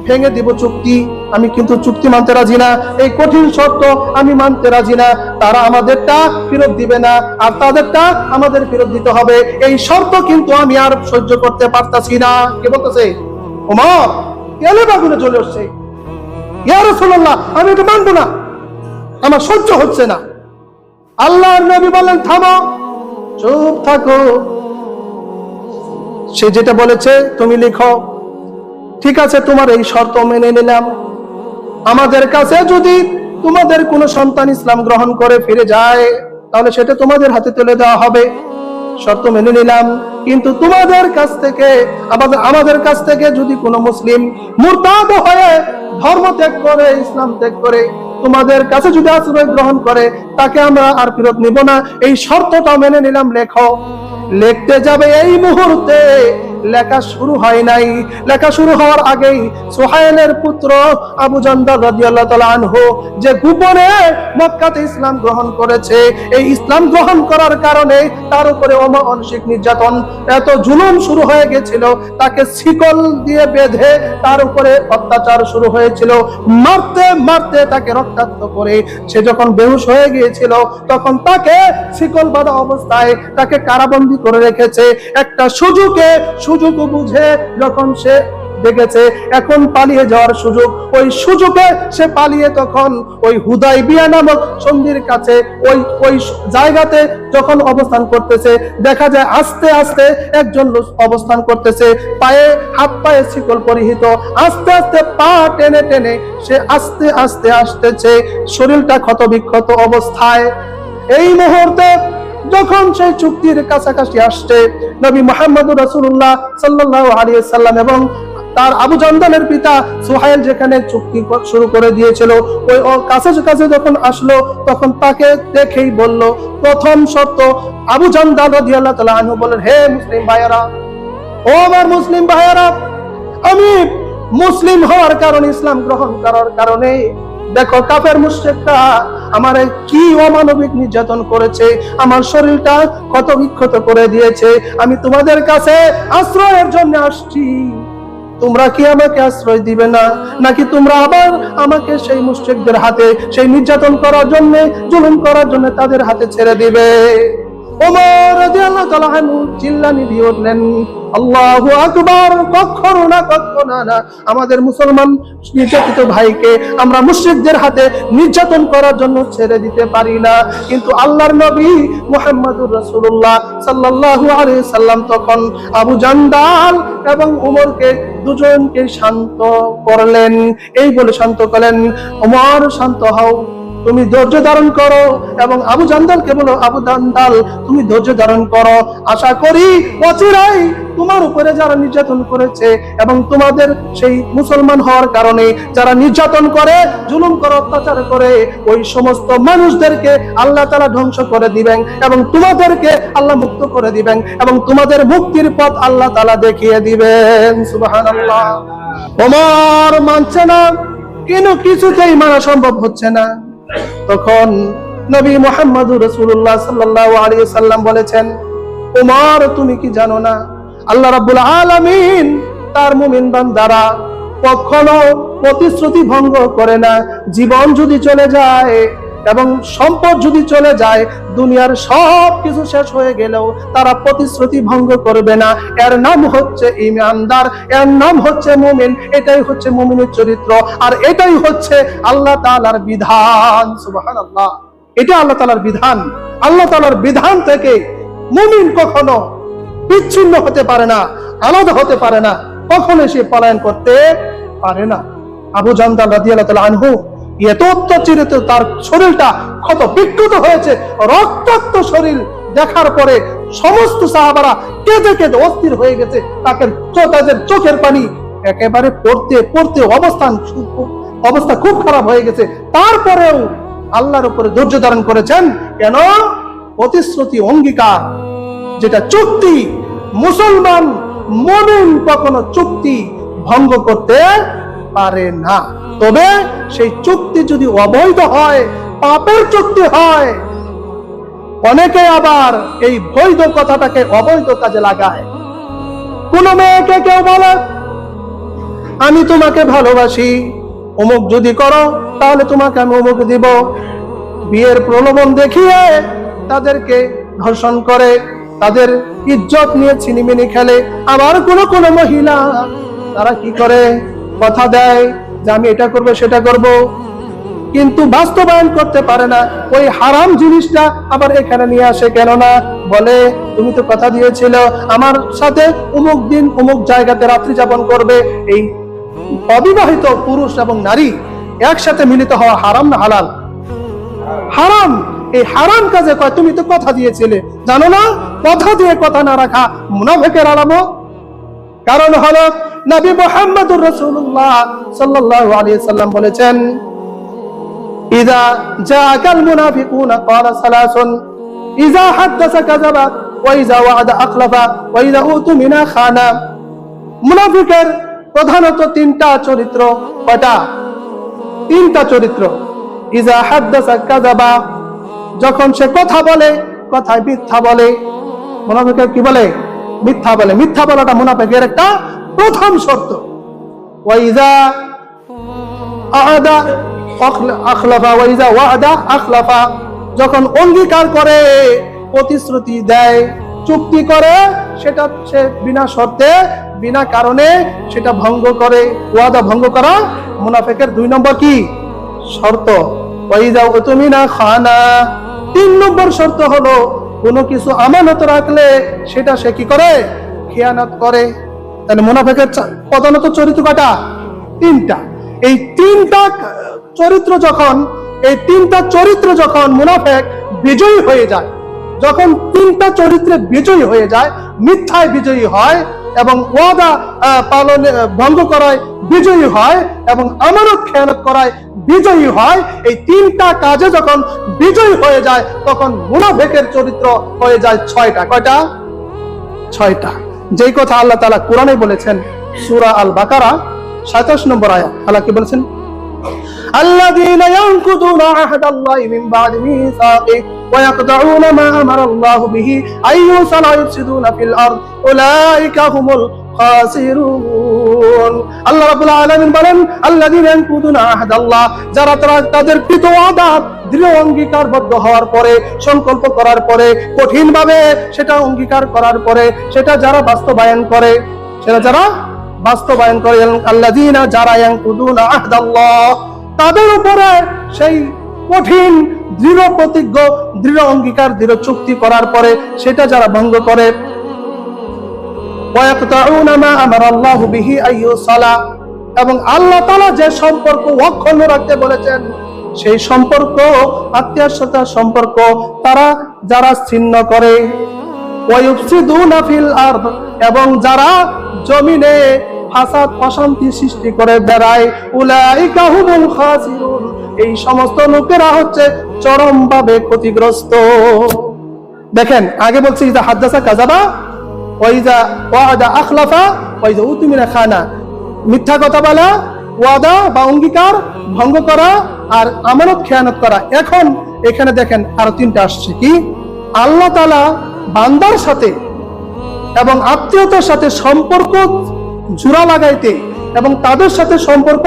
ভেঙে দিব চুক্তি, আমি কিন্তু চুক্তি মানতে রাজি না, এই কঠিন শর্ত আমি মানতে রাজি না। তারা আমাদেরটা ফেরত দিবে না, আর তাদেরটা আমাদের ফেরত দিতে হবে, এই শর্ত কিন্তু আমি আর সহ্য করতে পারতাছি না। কে বলতেছে? ওমর কেলে বাগুনে চলে আসছে। ইয়া রাসূলুল্লাহ, আমি এটা মানবো না, আমার সহ্য হচ্ছে না। আল্লাহর নবী বলেন, থামো, চুপ থাকো, সে যেটা বলেছে তুমি লিখো। ঠিক আছে, তোমার এই শর্ত মেনে নিলাম। আমাদের কাছে যদি তোমাদের কোনো সন্তান ইসলাম গ্রহণ করে ফিরে যায়, তাহলে সেটা তোমাদের হাতে তুলে দেওয়া হবে, শর্ত মেনে নিলাম। কিন্তু তোমাদের কাছ থেকে, আমাদের কাছ থেকে যদি কোনো মুসলিম মুরতাদ হয়ে ধর্ম ত্যাগ করে, ইসলাম ত্যাগ করে তোমাদের কাছে যদি আশ্রয় গ্রহণ করে, তাকে আমরা আর ফেরত নিব না, এই শর্তটা মেনে নিলাম, লেখো। লিখতে যাবে, এই মুহূর্তে লেখা শুরু হয় নাই। লেখা শুরু হওয়ার আগেই সুহাইলের পুত্র আবু জান্দাল রাদিয়াল্লাহু তাআলা আনহু, যে গোপনে মক্কাতে ইসলাম গ্রহণ করেছে, এই ইসলাম গ্রহণ করার কারণে তার উপরে অমানসিক নির্যাতন, এত জুলুম শুরু হয়ে গেছিল, তাকে শিকল দিয়ে বেঁধে তার উপরে অত্যাচার শুরু হয়েছিল, মারতে মারতে তাকে রক্তাক্ত করে সে যখন বেহুশ হয়ে গিয়েছিল, তখন তাকে শিকল বাঁধা অবস্থায় তাকে কারাবন্দী করে রেখেছে। একটা সুযোগ বুঝে যখন সে দেখেছে এখন পালিয়ে যাওয়ার সুযোগ, ওই সুযোগে সে পালিয়ে তখন ওই হুদাইবিয়া নামক সন্ধির কাছে ওই জায়গাতে যখন অবস্থান করতেছে, দেখা যায় আস্তে আস্তে একজন লোক অবস্থান করতেছে, পায়ে হাত পায়ে শিকল পরিহিত, আস্তে আস্তে পা টেনে টেনে সে আস্তে আস্তে আসতেছে, শরীরটা ক্ষত বিক্ষত অবস্থায়। এই মুহূর্তে যখন সেই চুক্তির কাছাকাছি আসছে, নবী মুহাম্মদ রাসূলুল্লাহ সাল্লাল্লাহু আলাইহি সাল্লাম এবং তার আবু জান্দালের পিতা সুহাইল যেখানে চুক্তি শুরু করে দিয়েছিল, ওই কাছে যখন আসলো, তখন তাকে দেখেই বলল, প্রথম শর্ত, আবু জান্দাল রাদিয়াল্লাহু তাআলা আনহু বলেন, হে মুসলিম ভাইয়েরা, ও আমার মুসলিম ভাইয়েরা, আমি মুসলিম হওয়ার কারণে, ইসলাম গ্রহণ করার কারণে দেখো কাফের মুশরিকরা আমারে কি অমানবিক নির্যাতন করেছে, আমার শরীরটা ক্ষত বিক্ষত করে দিয়েছে, আমি তোমাদের কাছে আশ্রয়ের জন্য আসছি, তোমরা কি আমাকে আশ্রয় দিবে না, নাকি তোমরা আবার আমাকে সেই মুশরিকদের হাতে, সেই নির্যাতন করার জন্য, জুলুম করার জন্য তাদের হাতে ছেড়ে দিবে? ওমর রাদিয়াল্লাহু তাআলা আনহু চিল্লানি দিয়ে উঠলেন, আল্লাহু আকবার, কখনো না, আমাদের মুসলমান নির্যাতিত ভাইকে আমরা মুশরিকদের হাতে নির্যাতন করার জন্য ছেড়ে দিতে পারি না। কিন্তু আল্লাহর নবী মুহাম্মদুর রাসূলুল্লাহ সাল্লাল্লাহু আলাইহি সাল্লাম তখন আবু জান্দাল এবং ওমরকে দুজনকে শান্ত করলেন, এই বলে শান্ত করলেন, ওমর শান্ত হও, তুমি ধৈর্য ধারণ করো, এবং আবু জান্দালকে বলো, আবু জান্দাল তুমি ধৈর্য ধারণ করো, আশা করি অচিরেই তোমার উপরে যারা নির্যাতন করেছে এবং তোমাদের সেই মুসলমান হওয়ার কারণে যারা নির্যাতন করে, জুলুম করে, অত্যাচার করে, ওই সমস্ত মানুষদেরকে আল্লাহ তাআলা ধ্বংস করে দিবেন এবং তোমাদেরকে আল্লাহ মুক্ত করে দিবেন এবং তোমাদের মুক্তির পথ আল্লাহ তাআলা দেখিয়ে দিবেন। সুবহানাল্লাহ। ওমর মানছে না, কিন্তু কিছুতেই মানা সম্ভব হচ্ছে না। তখন নবী মুহাম্মদুর রাসূলুল্লাহ সাল্লাল্লাহু আলাইহি সাল্লাম বলেছেন, ওমর তুমি কি জানো না, আল্লাহ রাব্বুল আলামিন তার মুমিন বান্দারা কখনো প্রতিশ্রুতি ভঙ্গ করে না। জীবন যদি চলে যায় এবং সম্পদ যদি চলে যায়, দুনিয়ার সব কিছু শেষ হয়ে গেলেও তারা প্রতিশ্রুতি ভঙ্গ করবে না। এর নাম হচ্ছে ঈমানদার, এর নাম হচ্ছে মুমিন। এটাই হচ্ছে মুমিনের চরিত্র, আর এটাই হচ্ছে আল্লাহ তাআলার বিধান। সুবহানাল্লাহ, এটা আল্লাহ তাআলার বিধান। আল্লাহ তাআলার বিধান থেকে মুমিন কখনো বিচ্ছিন্ন হতে পারে না, আলাদা হতে পারে না, কখনো সে পলায়ন করতে পারে না। আবু জান্দাল রাদিয়াল্লাহু তাআলা আনহু এত অত্যাচারিত, তার শরীরটা ক্ষত বিক্ষত হয়েছে, রক্তাক্ত শরীর দেখার পরে সমস্ত সাহাবারা কেঁদে কেঁদে অস্থির হয়ে গেছে। তাদের চোখের পানি একেবারে পড়তে পড়তে অবস্থা খুব খারাপ হয়ে গেছে। তারপরেও আল্লাহর উপরে ধৈর্য ধারণ করেছেন। কেন? প্রতিশ্রুতি, অঙ্গীকার, যেটা চুক্তি, মুসলমান মুমিন কখনো চুক্তি ভঙ্গ করতে পারে না। তবে সেই চুক্তি যদি অবৈধ হয়, পাপের চুক্তি হয়, অনেকে আবার এই বৈধ কথাটাকে অবৈধ কাজে লাগায়। কোন মেয়েকে কেউ বলে, আমি তোমাকে ভালোবাসি, অমুক যদি করো তাহলে তোমাকে আমি অমুক দিব। বিয়ের প্রলোভন দেখিয়ে তাদেরকে ধর্ষণ করে, তাদের ইজ্জত নিয়ে ছিনিমিনি খেলে। আবার কোন মহিলা তারা কি করে, কথা দেয় যে আমি এটা করবো সেটা করব, কিন্তু বাস্তবায়ন করতে পারে না। ওই হারাম জিনিসটা আবার এখানে নিয়ে আসে। কেননা বলে, তুমি তো কথা দিয়েছিল আমার সাথে অমুক দিন অমুক জায়গাতে রাত্রি যাপন করবে। এই অবিবাহিত পুরুষ এবং নারী একসাথে মিলিত হওয়া হারাম না হালাল? হারাম। এই হারাম কাজে কয়, তুমি তো কথা দিয়েছিলে। জানো না, কথা দিয়ে কথা না রাখা মুনাফিকের আলামত। কারণ হলো নবী মুহাম্মদুর রাসূলুল্লাহ সাল্লাল্লাহু আলাইহি সাল্লাম বলেছেন, ইযা জাআকাল মুনাফিকুনা ক্বালা সালাসুন, ইযা হাদাসা কাযাবা, ওয়া ইযা ওয়া'আদা আখলাফা, ওয়া ইযা উতুমিনা খানা। মুনাফিকের প্রধানত তিনটা চরিত্র। কয়টা? তিনটা চরিত্র। ইযা হাদাসা কাযাবা, যখন সে কথা বলে কথায় মিথ্যা বলে। মুনাফিকের কি বলে? মিথ্যা বলে। মিথ্যা বলাটা মুনাফিকের একটা প্রথম শর্ত। ওয়া ইযা আ'আদা আখলাফা, ওয়া ইযা ওয়া'আদা আখলাফা, যখন অঙ্গীকার করে, প্রতিশ্রুতি দেয়, চুক্তি করে, সেটা সে বিনা শর্তে বিনা কারণে সেটা ভঙ্গ করে। ওয়াদা ভঙ্গ করা মুনাফিকের 2 নম্বর কি শর্ত। ওয়া ইযা উতুমিনা খানা, 3 নম্বর শর্ত হলো কোনো কিছু আমানত রাখলে সেটা সে কি করে? খেয়ানত করে। তাহলে মুনাফিকের প্রধানত চরিত্র কয়টা? 3টা। এই 3টা চরিত্র যখন মুনাফিক বিজয়ী হয়ে যায়, যখন 3টা চরিত্রে বিজয়ী হয়ে যায়, মিথ্যায় বিজয়ী হয় এবং ওয়াদা পালন ভঙ্গ করায় বিজয়ী হয় এবং আমানত খেয়ানত করায় বিজয়ী হয়, এই 3টা কাজে যখন বিজয়ী হয়ে যায়, তখন মুনাফিকের চরিত্র হয়ে যায় 6টা। কয়টা? 6টা। যেই কথা আল্লাহ তাআলা কোরআনে বলেছেন, সূরা আল বাকারা 27 নম্বর আয়াত। আল্লাহ কি বলেছেন? الذين ينقضون عهد الله من بعد ميثاقه ويقطعون ما أمر الله به أن يوصل ويفسدون في الأرض أولئك هم الخاسرون। আল্লাহ রাব্বুল আলামিন বলেন, الذين ينقضون عهد الله, যারা তাদের কৃত ওয়াদা দৃঢ় অঙ্গীকারবদ্ধ হওয়ার পরে, সংকল্প করার পরে, কঠিনভাবে সেটা অঙ্গীকার করার পরে সেটা যারা বাস্তবায়ন করে, আল্লাযীনা, যারা ইয়ানকুদুনা আহদাল্লাহ, তাদের উপরে সেই কঠিন দৃঢ় প্রতিজ্ঞ, দৃঢ় অঙ্গীকার, দৃঢ় চুক্তি করার পরে সেটা যারা ভঙ্গ করে, ওয়ায়াকতাউনা মা আমারাল্লাহু বিহি আইয়ুসালা, এবং আল্লাহ তাআলা যে সম্পর্ক অক্ষুণ্ণ রাখতে বলেছেন সেই সম্পর্ক, আত্মীয়তার সম্পর্ক তারা যারা ছিন্ন করে, ওয়ায়ুফসিদুনা ফিল আরদ, এবং যারা জমিনে ফাসাদ অশান্তি সৃষ্টি করে বেড়ায়, উলাইকা হুমুল খাসিরুন, এই সমস্ত লোকেরা হচ্ছে চরমভাবে ক্ষতিগ্রস্ত। দেখেন, আগে বলছি ইজা হাদাসা কাযাবা, ওয়া ইজা ওয়া'আদা আখলাফা, ওয়া ইজা উতুমিনা খানা, মিথ্যা কথা বলা, ওয়াদা বা অঙ্গীকার ভঙ্গ করা, আর আমানত খেয়ানত করা। এখন এখানে দেখেন আরো 3টা আসছে। কি? আল্লাহ তাআলা বান্দার সাথে এবং আত্মীয়তার সাথে সম্পর্ক জোড়া লাগাইতে এবং তাদের সাথে সম্পর্ক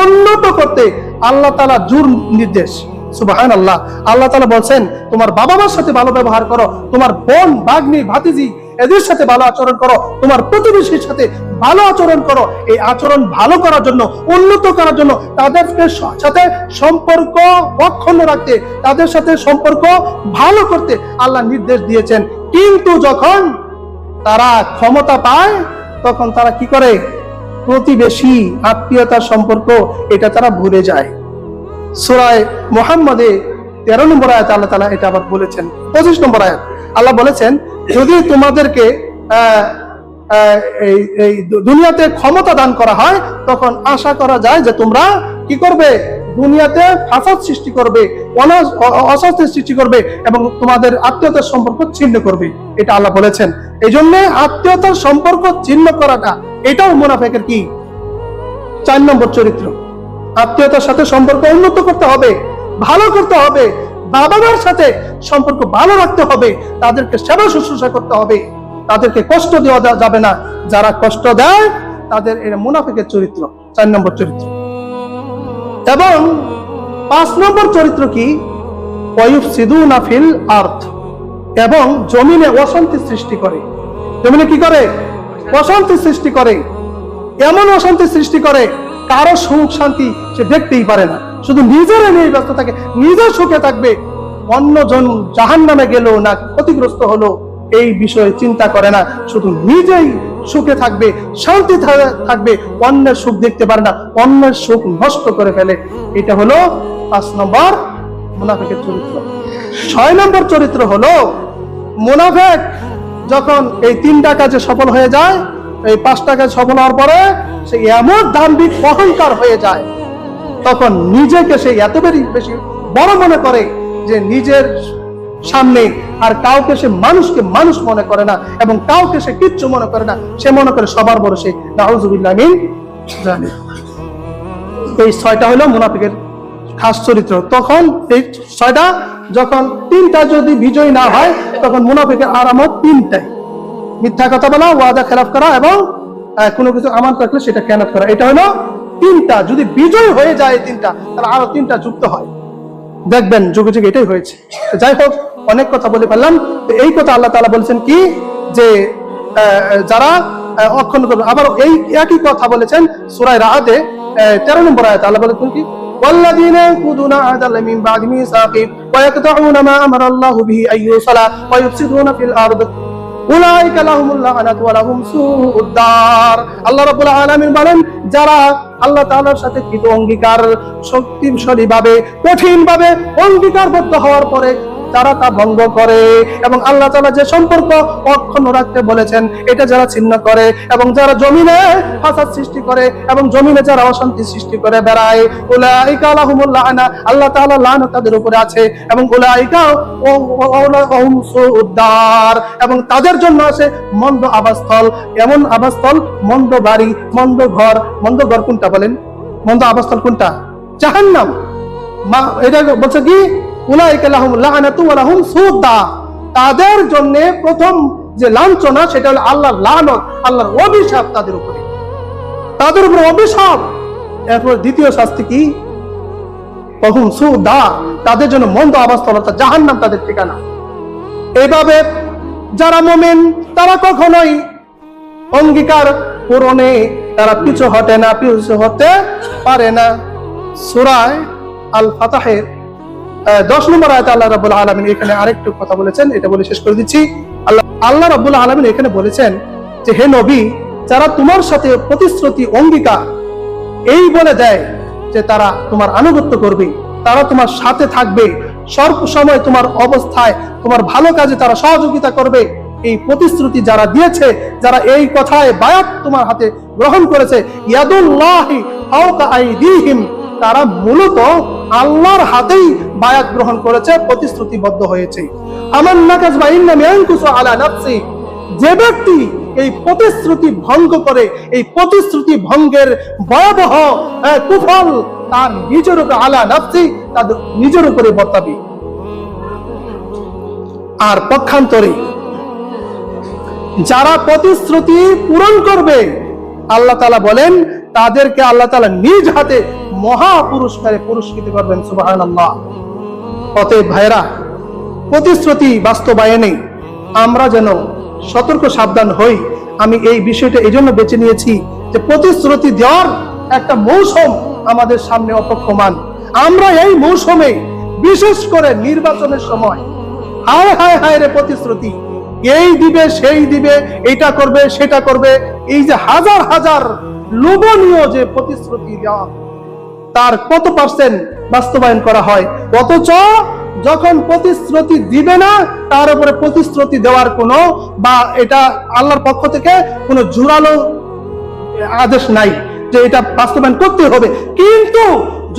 উন্নত করতে আল্লাহ তাআলা জোর নির্দেশ। সুবহানাল্লাহ। আল্লাহ তাআলা বলছেন, তোমার বাবা মার সাথে ভালো ব্যবহার করো, তোমার বোন, ভাগ্নি, ভাতিজি এদের সাথে ভালো আচরণ করো, তোমার প্রতিবেশীর সাথে ভালো আচরণ করো। এই আচরণ ভালো করার জন্য, উন্নত করার জন্য, তাদের সাথে সম্পর্ক অক্ষুণ্ণ রাখতে, তাদের সাথে সম্পর্ক ভালো করতে আল্লাহ নির্দেশ দিয়েছেন। কিন্তু যখন তারা ক্ষমতা পায় তখন তারা কি করে? প্রতিবেশী, আত্মীয়তার সম্পর্ক এটা তারা ভুলে যায়। সূরা মুহাম্মাদে 13 নম্বর আয়াত আল্লাহ তাআলা এটা আবার বলেছেন। 25 নম্বর আয়াত আল্লাহ বলেছেন, যদি তোমাদেরকে এই দুনিয়াতে ক্ষমতা দান করা হয় তখন আশা করা যায় যে তোমরা কি করবে? দুনিয়াতে ফাসাদ সৃষ্টি করবে, অশান্তি সৃষ্টি করবে এবং তোমাদের আত্মীয়তার সম্পর্ক ছিন্ন করবে। এটা আল্লাহ বলেছেন। এই জন্য আত্মীয়তার সম্পর্ক ছিন্ন করাটা এটাও মুনাফিকের কি 4 নম্বর চরিত্র। আত্মীয়তার সাথে সম্পর্ক উন্নত করতে হবে, ভালো করতে হবে, বাবা মার সাথে সম্পর্ক ভালো রাখতে হবে, তাদেরকে সেবা শুশ্রূষা করতে হবে, তাদেরকে কষ্ট দেওয়া যাবে না। যারা কষ্ট দেয় তাদের এটা মুনাফিকের চরিত্র, 4 নম্বর চরিত্র। এবং 5 নম্বর চরিত্র কি? ওয়ায়ুফসিদুনা ফিল আরদ, এবং জমিনে অশান্তি সৃষ্টি করে। জমিনে কি করে? অশান্তি সৃষ্টি করে। এমন অশান্তি সৃষ্টি করে কারো সুখ শান্তি সে দেখতেই পারে না, শুধু নিজের নিয়ে ব্যস্ত থাকে, নিজের সুখে থাকবে, অন্যজন জাহান্নামে গেল না ক্ষতিগ্রস্ত হলো এই বিষয়ে চিন্তা করে না, শুধু নিজেই সুখে থাকবে, শান্তি থাকবে, অন্যের সুখ দেখতে পারে না, অন্যের সুখ নষ্ট করে ফেলে। এটা হলো 5 নম্বর মুনাফিকের চরিত্র। 6 নম্বর চরিত্র হলো মুনাফিক যখন এই 3টা কাজে সফল হয়ে যায়, এই 5টা কাজ সফল হওয়ার পরে সে এমন দাম্ভিক অহংকার হয়ে যায়, তখন নিজেকে সে এত বেশি বড় মনে করে যে নিজের সামনে আর কাউকে সে মানুষকে মানুষ মনে করে না এবং কাউকে সে কিচ্ছু মনে করে না, সে মনে করে সবার বড় সে। নাউযুবিল্লাহ মিন যালিক। এই 6টা হলো মুনাফিকের খাস চরিত্র। তখন এই 6টা যখন 3টা যদি বিজয় না হয় তখন মুনাফিকের আলামত 3টাই: মিথ্যা কথা বলা, ওয়াদা খেলাফ করা এবং কোনো কিছু আমানত রাখলে সেটা খেয়ানত করা। এটা হলো 3টা। যদি বিজয় হয়ে যায় 3টা, তাহলে আরো 3টা যুক্ত হয়। দেখবেন যুগে যুগে এটাই হয়েছে। যাই হোক, অনেক কথা বলে ফেললাম। তো এই কথা আল্লাহ তাআলা বলেছেন কি, যে যারা অক্ষুণ্ণ করবে। আবার এই একই কথা বলেছেন সূরা রা'দে 13 নম্বর আয়াতে আল্লাহ বলেছেন কি, والذين ينقضون عهد الله من بعد ميثاقه ويقطعون ما امر الله به ان يوصل ويفسدون في الارض أولئك لهم اللعنة ولهم سوء الدار। আল্লাহ রাব্বুল আলামিন বলেন, যারা আল্লাহ তাআলার সাথে কৃত অঙ্গীকার শক্তিশালী ভাবে, কঠিন ভাবে অঙ্গীকারবদ্ধ হওয়ার পরে যারা তা ভঙ্গ করে এবং আল্লাহ তাআলা যে সম্পর্ক অক্ষুণ্ণ রাখতে বলেছেন এটা যারা ছিন্ন করে এবং যারা জমিনে ফাসাদ সৃষ্টি করে এবং জমিনে যারা অশান্তি সৃষ্টি করে বেড়ায়, উলাইকা লাহুমুল লা'না, আল্লাহ তাআলা লানত তাদের উপরে আছে এবং উলাইকা লাহুম সুউদ দার, এবং তাদের জন্য আছে মন্দ আবাসস্থল। এমন আবাসস্থল, মন্দ বাড়ি, মন্দ ঘর। মন্দ ঘর কোনটা বলেন? মন্দ আবাসস্থল কোনটা? জাহান্নাম। এটা বলছে কি, উলাইকা লাহুমুল লা'নাতু ওয়া লাহুম সুউদ দার। তাদের জন্য প্রথম যে লাঞ্ছনা সেটা হলো আল্লাহর লানত, আল্লাহর অভিশাপ তাদের উপরে, তাদের উপরে অভিশাপ। এরপর দ্বিতীয় শাস্তি কি? লাহুম সুউদ দার, তাদের জন্য মন্দ আবাসস্থল অর্থাৎ জাহান্নাম তাদের ঠিকানা। এইভাবে যারা মুমিন তারা কখনোই অঙ্গীকার পূরণে তারা পিছু হটে না, পিছু হতে পারে না। সূরা আল ফাতহের 10 নম্বর আয়াতে আল্লাহ রাব্বুল আলামিন এখানে আরেকটু কথা বলেছেন, এটা বলে শেষ করে দিচ্ছি। আল্লাহ রাব্বুল আলামিন এখানে বলেছেন যে, হে নবী, যারা তোমার সাথে প্রতিশ্রুতি অঙ্গীকার এই বলে দেয় যে তারা তোমার আনুগত্য করবে, তারা তোমার সাথে থাকবে, সর্ব সময় তোমার অবস্থায় তোমার ভালো কাজে তারা সহযোগিতা করবে, এই প্রতিশ্রুতি যারা দিয়েছে, যারা এই কথায় বায়াত তোমার হাতে গ্রহণ করেছে, ইয়াদুল্লাহি ফাওকা আইদিহিম, তারা মূলত আল্লাহর হাতেই বায়াত গ্রহণ করেছে, প্রতিশ্রুতিবদ্ধ হয়েছে। আমার নাকাজ বা ইন্নাম ইয়ানকুসু আলা নাফসি, যে ব্যক্তি এই প্রতিশ্রুতি ভঙ্গ করে, এই প্রতিশ্রুতি ভঙ্গের ভয়াবহ কুফল তার নিজের উপরে, আলা নাফসি, তাদের নিজের উপরে বর্তাবে। আর পক্ষান্তরে যারা প্রতিশ্রুতি পূরণ করবে, আল্লাহ তাআলা বলেন তাদেরকে আল্লাহ তাআলা নিজ হাতে মহা পুরস্কারে পুরস্কৃত করবেন। সুবহানাল্লাহ। অতএব ভাইরা, প্রতিশ্রুতি বাস্তবায়নে আমরা যেন সতর্ক সাবধান হই। আমি এই বিষয়টা এই জন্য বেছে নিয়েছি যে প্রতিশ্রুতি দেওয়ার একটা মৌসুম আমাদের সামনে অপেক্ষমান। আমরা এই মৌসুমে বিশেষ করে নির্বাচনের সময় হায় হায় হায় রে প্রতিশ্রুতি, এই দিবে সেই দিবে, এটা করবে সেটা করবে, এই যে হাজার হাজার লোভনীয় যে প্রতিশ্রুতি দেওয়া, তার কত পার্সেন্ট বাস্তবায়ন করা হয়? অথচ যখন প্রতিশ্রুতি দিবে না, তার উপরে প্রতিশ্রুতি দেওয়ার কোনো বা এটা আল্লাহর পক্ষ থেকে কোনো জোরালো আদেশ নাই যে এটা বাস্তবায়ন করতে হবে। কিন্তু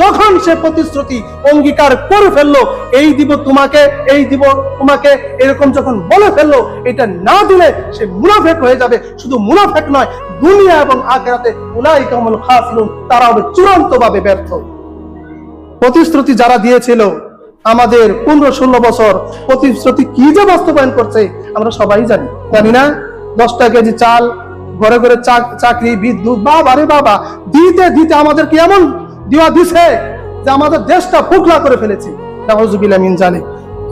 যখন সে প্রতিশ্রুতি অঙ্গীকার করে ফেললো, এই দিব তোমাকে, এই দিব তোমাকে, এরকম যখন বলে ফেললো, এটা না দিলে সে মুনাফিক হয়ে যাবে। শুধু মুনাফিক নয়, দুনিয়া এবং আখিরাতে উলাইকা হুমুল খাসিরুন, তারা হবে চূড়ান্তভাবে ব্যর্থ। প্রতিশ্রুতি যারা দিয়েছিল আমাদের 15-16 বছর, প্রতিশ্রুতি কি যে বাস্তবায়ন করছে আমরা সবাই জানি না? 10 কেজি চাল, ঘরে ঘরে চাকরি, বিদ্যুৎ, বাবা রে বাবা, দিতে দিতে আমাদেরকে এমন দেওয়া দিছে যে আমাদের দেশটা ফুকলা করে ফেলেছে। নাউযুবিল্লাহ মিন যালিক।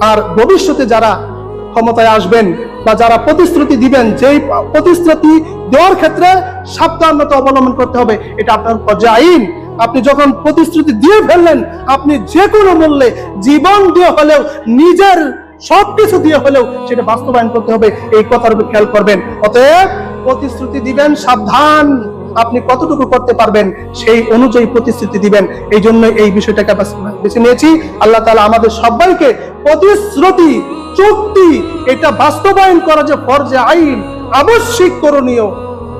আর ভবিষ্যতে যারা ক্ষমতায় আসবেন বা যারা প্রতিশ্রুতি দিবেন, যেই প্রতিশ্রুতি দেওয়ার ক্ষেত্রে সাবধানতা অবলম্বন করতে হবে। এটা আপনার পর্যায়ে আইন। আপনি যখন প্রতিশ্রুতি দিয়ে ফেললেন, আপনি যে কোনো মূল্যে জীবন দিয়ে হলেও, নিজের সবকিছু দিয়ে হলেও সেটা বাস্তবায়ন করতে হবে। এই কথার উপর খেয়াল করবেন। অতএব প্রতিশ্রুতি দিবেন, সাবধান, আপনি কতটুকু করতে পারবেন সেই অনুযায়ী প্রতিশ্রুতি দিবেন। এই জন্য এই বিষয়টাকে বেছে নিয়েছি। আল্লাহ তাআলা আমাদের সবাইকে প্রতিশ্রুতি, চুক্তি, এটা বাস্তবায়ন করা যে ফরজে আইন, আবশ্যিক করণীয়,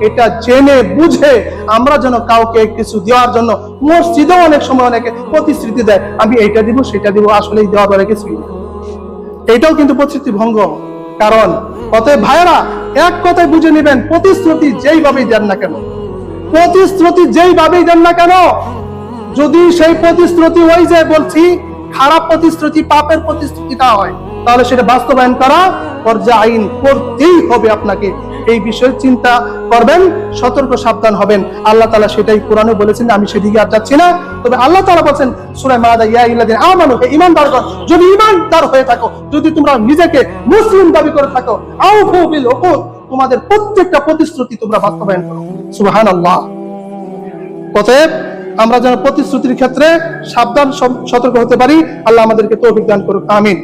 এটা জেনে বুঝে আমরা যেন কাউকে কিছু দেওয়ার জন্য, মসজিদে অনেক সময় অনেকে প্রতিশ্রুতি দেয়, আমি এইটা দিব সেটা দিব, আসলে দেওয়া দরে কিছুই না। এটাও কিন্তু প্রতিশ্রুতি ভঙ্গ। কারণ অতএব ভাইয়েরা, এক কথায় বুঝে নেবেন, প্রতিশ্রুতি যেইভাবেই দেন না কেন, প্রতিশ্রুতি যেইভাবেই দেন না কেন, যদি সেই প্রতিশ্রুতি ওই যে বলছি খারাপ প্রতিশ্রুতি, পাপের প্রতিশ্রুতি না হয়, তাহলে সেটা বাস্তবায়ন করা পর্যায়ে আইন করতেই হবে আপনাকে। এই বিষয়ে চিন্তা করবেন, সতর্ক সাবধান হবেন। আল্লাহ তাআলা সেটাই কোরআনে বলেছেন, আমি সেদিকে আর যাচ্ছি না। তবে আল্লাহ তাআলা বলেন সূরা মাআদা, ইয়া আইয়ুহাল্লাযীনা আমানু, হে ঈমানদারগণ, যদি ঈমানদার হয়ে থাকো, যদি তোমরা নিজেকে মুসলিম দাবি করে থাকো, আউফু বিল উকুদ, তোমাদের প্রত্যেকটা প্রতিশ্রুতি তোমরা বাস্তবায়ন করো। সুবহানাল্লাহ। অতএব আমরা যেন প্রতিশ্রুতির ক্ষেত্রে সাবধান, সতর্ক হতে পারি। আল্লাহ আমাদেরকে তৌফিক দান করুক। আমিন।